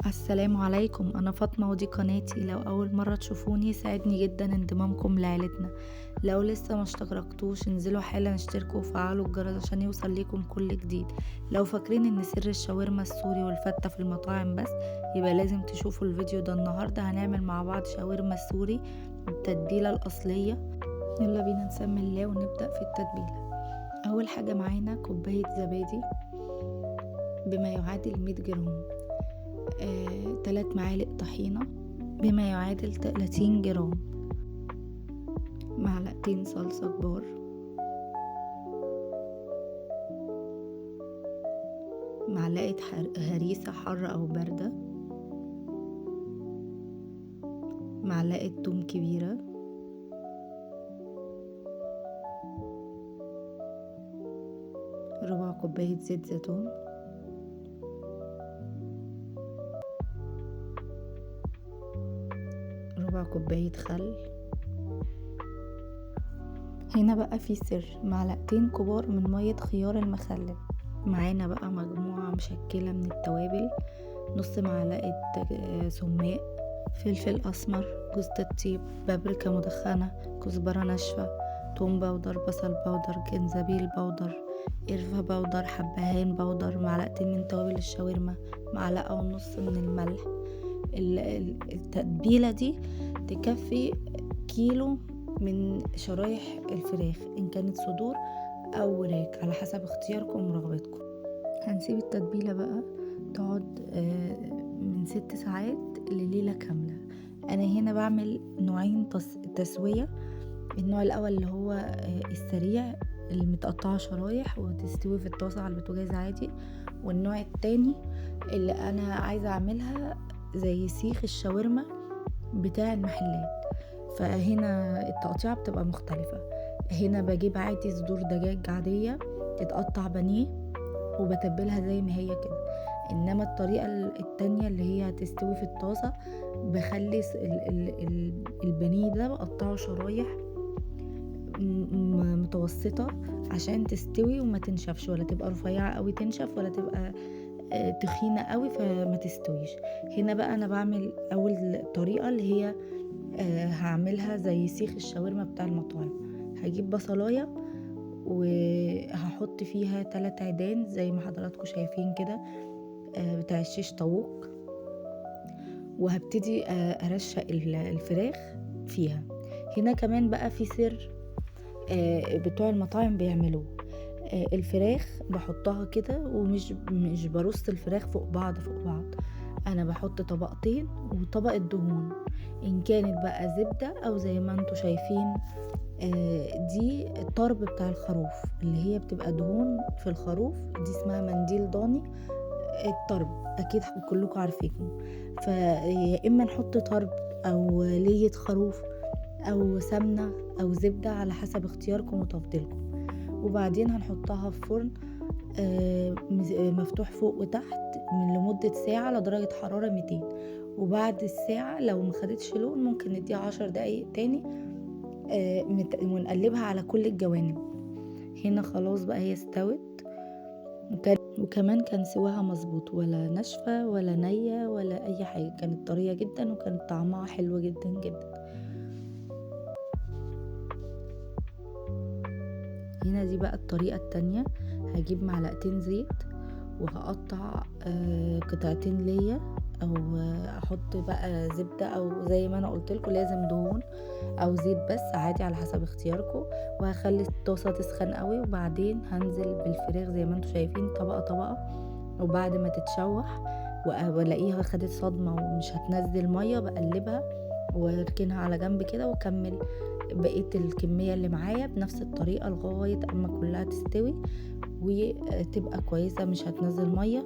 السلام عليكم، أنا فاطمة ودي قناتي. لو أول مرة تشوفوني يسعدني جدا انضمامكم لعيلتنا. لو لسه ما اشتركتوش انزلوا حالا اشتركوا وفعلوا الجرس عشان يوصل ليكم كل جديد. لو فاكرين ان سر الشاورما السوري والفتة في المطاعم بس، يبقى لازم تشوفوا الفيديو ده. النهاردة هنعمل مع بعض شاورما سوري بالتتبيلة الأصلية. يلا بينا نسمي الله ونبدأ في التتبيلة. أول حاجة معانا كوباية زبادي بما يعادل 100 جرام، 3 معالق طحينة بما يعادل 30 جرام، معلقتين صلصة كبار، معلقة هريسة حارة أو باردة، معلقة توم كبيرة، ربع كوباية زيت زيتون، ربع كوباية خل. هنا بقى في سر، معلقتين كبار من مية خيار المخلل. معانا بقى مجموعة مشكلة من التوابل، نص معلقة سماق، فلفل أسمر، جوز الطيب، بابريكا مدخنة، كزبرة ناشفة، توم باودر، بصل باودر، جنزبيل باودر، قرفة باودر، حبهان باودر، معلقتين من توابل الشاورما، معلقة ونص من الملح. التتبيلة دي تكفي كيلو من شرايح الفراخ إن كانت صدور أو وراك على حسب اختياركم ورغبتكم. هنسيب التتبيلة بقى تقعد من 6 ساعات لليلة كاملة. أنا هنا بعمل نوعين تسوية. النوع الأول اللي هو السريع اللي متقطعة شرايح وتستوي في الطاسة على البوتاجاز عادي، والنوع التاني اللي أنا عايزة أعملها زي سيخ الشاورما بتاع المحلات، فهنا التقطيعة بتبقى مختلفة. هنا بجيب عادي صدور دجاج عادية تتقطع بانيه وبتبلها زي ما هي كده. انما الطريقة التانية اللي هي هتستوي في الطاسة، بخلي البانيه ده بقطعه شرايح متوسطة عشان تستوي وما تنشفش، ولا تبقى رفيعة قوي تنشف، ولا تبقى تخينة قوي فما تستويش. هنا بقى انا بعمل اول طريقة اللي هي هعملها زي سيخ الشاورما بتاع المطاعم. هجيب بصلاية وهحط فيها 3 عيدان زي ما حضراتكم شايفين كده، بتاع الشيش طاووق، وهبتدي ارشق الفراخ فيها. هنا كمان بقى في سر بتوع المطاعم بيعملوه. الفراخ بحطها كده ومش برص الفراخ فوق بعض، انا بحط طبقتين وطبقة دهون، ان كانت بقى زبدة او زي ما انتوا شايفين دي الطرب بتاع الخروف اللي هي بتبقى دهون في الخروف، دي اسمها منديل ضاني. الطرب اكيد كلكم عارفينه، فيا اما نحط طرب او لية خروف او سمنة او زبدة على حسب اختياركم وتفضيلكم. وبعدين هنحطها في فرن مفتوح فوق وتحت من لمدة ساعة لدرجة حرارة 200. وبعد الساعة لو ما خدتش لون ممكن نديها 10 دقايق تاني ونقلبها على كل الجوانب. هنا خلاص بقى هي استوت، وكمان كان سواها مظبوط، ولا ناشفة ولا نية ولا اي حاجة، كانت طرية جدا وكانت طعمها حلو جدا جدا. هنا دي بقى الطريقة التانية، هجيب معلقتين زيت وهقطع قطعتين ليا، او احط بقى زبدة، او زي ما انا قلتلكوا لازم دهون او زيت بس عادي على حسب اختياركم. وهخلي الطاسة تسخن قوي، وبعدين هنزل بالفراخ زي ما انتوا شايفين طبقة طبقة. وبعد ما تتشوح والاقيها خدت صدمة ومش هتنزل مية، بقلبها واركنها على جنب كده، واكمل بقية الكمية اللي معايا بنفس الطريقة لغاية اما كلها تستوي وتبقى كويسة، مش هتنزل مية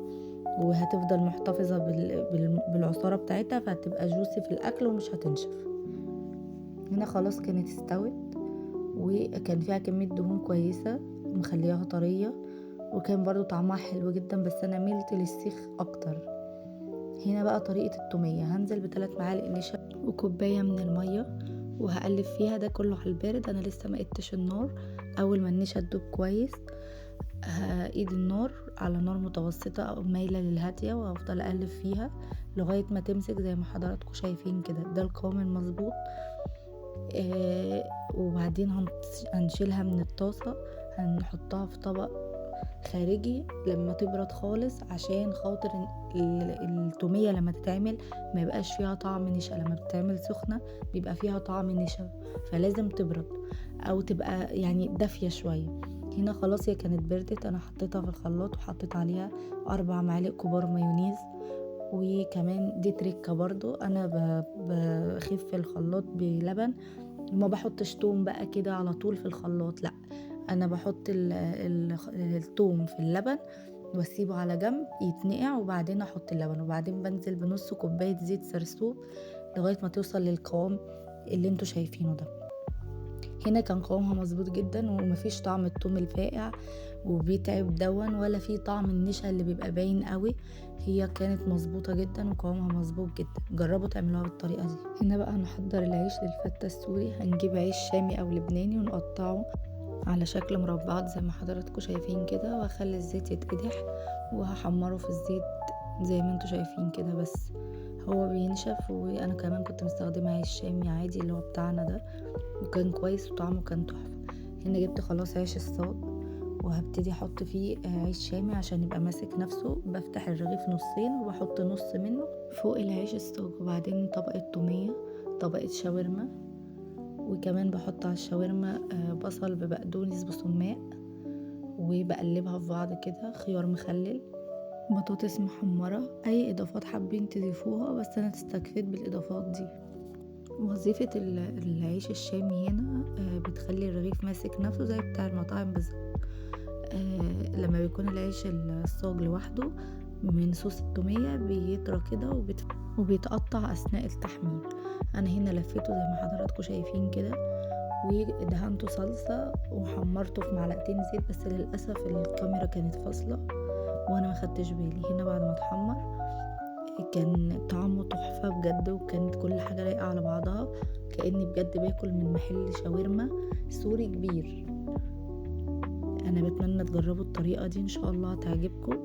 وهتفضل محتفظة بالعصارة بتاعتها، فهتبقى جوسي في الاكل ومش هتنشف. هنا خلاص كانت استوت وكان فيها كمية دهون كويسة مخليها طرية، وكان برضو طعمها حلو جدا، بس انا ميلت للسيخ اكتر. هنا بقى طريقة التومية، هنزل ب3 معالق نشا وكوباية من المية وهقلب فيها ده كله على البارد. انا لسه ما قدتش النار. اول ما النشا تدوب كويس هقيد النار على نار متوسطة او مايلة للهادية، وهفضل اقلب فيها لغاية ما تمسك زي ما حضراتكم شايفين كده. ده القوام المظبوط. وبعدين هنشيلها من الطاسة، هنحطها في طبق خارجي لما تبرد خالص، عشان خاطر التومية لما تتعمل ما يبقاش فيها طعم نشا. لما بتتعمل سخنة بيبقى فيها طعم نشا، فلازم تبرد او تبقى يعني دافية شوية. هنا خلاص هي كانت بردت، انا حطيتها في الخلاط وحطيت عليها 4 معالق كبار مايونيز. وكمان دي تريكة برضو، انا بخف الخلاط بلبن، وما بحطش توم بقى كده على طول في الخلاط، لا انا بحط التوم في اللبن واسيبه على جنب يتنقع، وبعدين احط اللبن، وبعدين بنزل بنص كوباية زيت سرسوب لغاية ما توصل للقوام اللي انتوا شايفينه ده. هنا كان قوامها مظبوط جدا، ومفيش طعم التوم الفاقع وبيتعب دون، ولا في طعم النشا اللي بيبقى باين قوي. هي كانت مظبوطه جدا وقوامها مظبوط جدا. جربوا تعملوها بالطريقه دي. هنا بقى هنحضر العيش للفته السوري. هنجيب عيش شامي او لبناني ونقطعه على شكل مربعات زي ما حضراتكم شايفين كده، وهخلي الزيت يتقدح وهحمره في الزيت زي ما انتوا شايفين كده، بس هو بينشف. وانا كمان كنت مستخدمه عيش شامي عادي اللي هو بتاعنا ده، وكان كويس وطعمه كان تحفه. هنا جبت خلاص عيش الصاج، وهبتدي احط فيه عيش شامي عشان يبقى ماسك نفسه. بفتح الرغيف نصين وبحط نص منه فوق العيش الصاج، وبعدين طبقه توميه، طبقه شاورما، وكمان بحط على الشاورما بصل ببقدونس بسماق، وبقلبها في بعض كده، خيار مخلل، بطاطس محمرة، اي اضافات حابين تضيفوها، بس انا استكفيت بالاضافات دي. وظيفة العيش الشامي هنا بتخلي الرغيف ماسك نفسه زي بتاع المطاعم بالظبط. لما بيكون العيش الصاج لوحده من صوص التومية بيطرى كده وبيتقطع أثناء التحمير. أنا هنا لفيته زي ما حضراتكم شايفين كده، ودهنته صلصة وحمرته في معلقتين زيت، بس للأسف الكاميرا كانت فاصلة وأنا ما خدتش بالي. هنا بعد ما اتحمر كان طعمه تحفة بجد، وكانت كل حاجة لايقة على بعضها، كأني بجد باكل من محل شاورما سوري كبير. انا بتمنى تجربوا الطريقة دي، ان شاء الله هتعجبكم،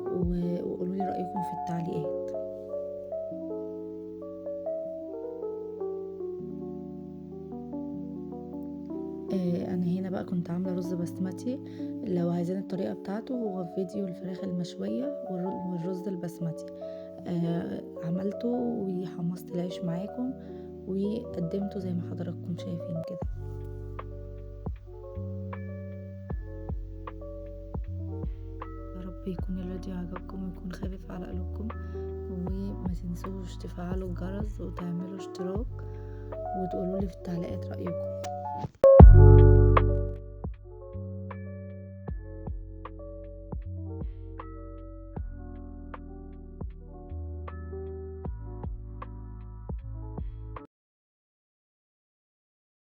وقولوا لي رأيكم في التعليقات. انا هنا بقى كنت عاملة رز بسمتي. لو عايزين الطريقة بتاعته هو في فيديو الفراخ المشوية والرز البسمتي. عملته وحمصت العيش معاكم وقدمته زي ما حضراتكم شايفين كده. يا رب يكون الفيديو عجبكم ويكون خفيف على قلوبكم، وما تنسوش تفعلوا الجرس وتعملوا اشتراك، وتقولوا لي في التعليقات رأيكم.